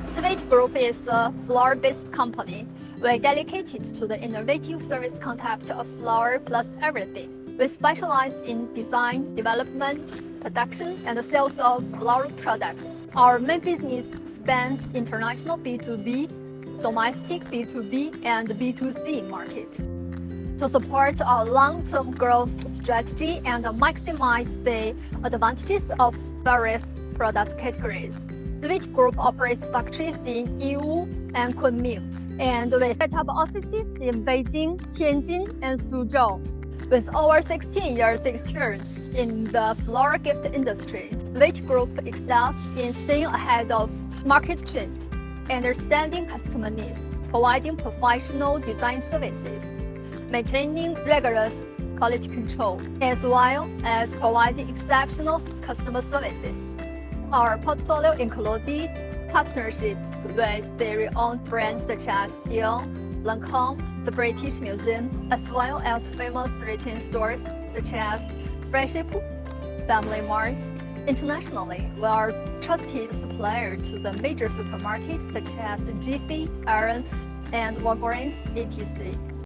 Sweet Group is a flower-based company. We're dedicated to the innovative service concept of flower plus everything. We specialize in design, development, production, and sales of floral products. Our main business spans international B2B, domestic B2B, and B2C market. To support our long-term growth strategy and maximize the advantages of various product categories, Sweet Group operates factories in Yiwu and Kunming, and we set up offices in Beijing, Tianjin, and Suzhou. With over 16 years experience in the floral gift industry, Sweet Group excels in staying ahead of market trend, understanding customer needs, providing professional design services, maintaining rigorous quality control, as well as providing exceptional customer services. Our portfolio included partnership with the renowned brands such as Dior, Lancôme, the British Museum, as well as famous retail stores such as Friendship, Family Mart. Internationally, we are a trusted supplier to the major supermarkets such as Jiffy, Aran, and Walgreens, etc.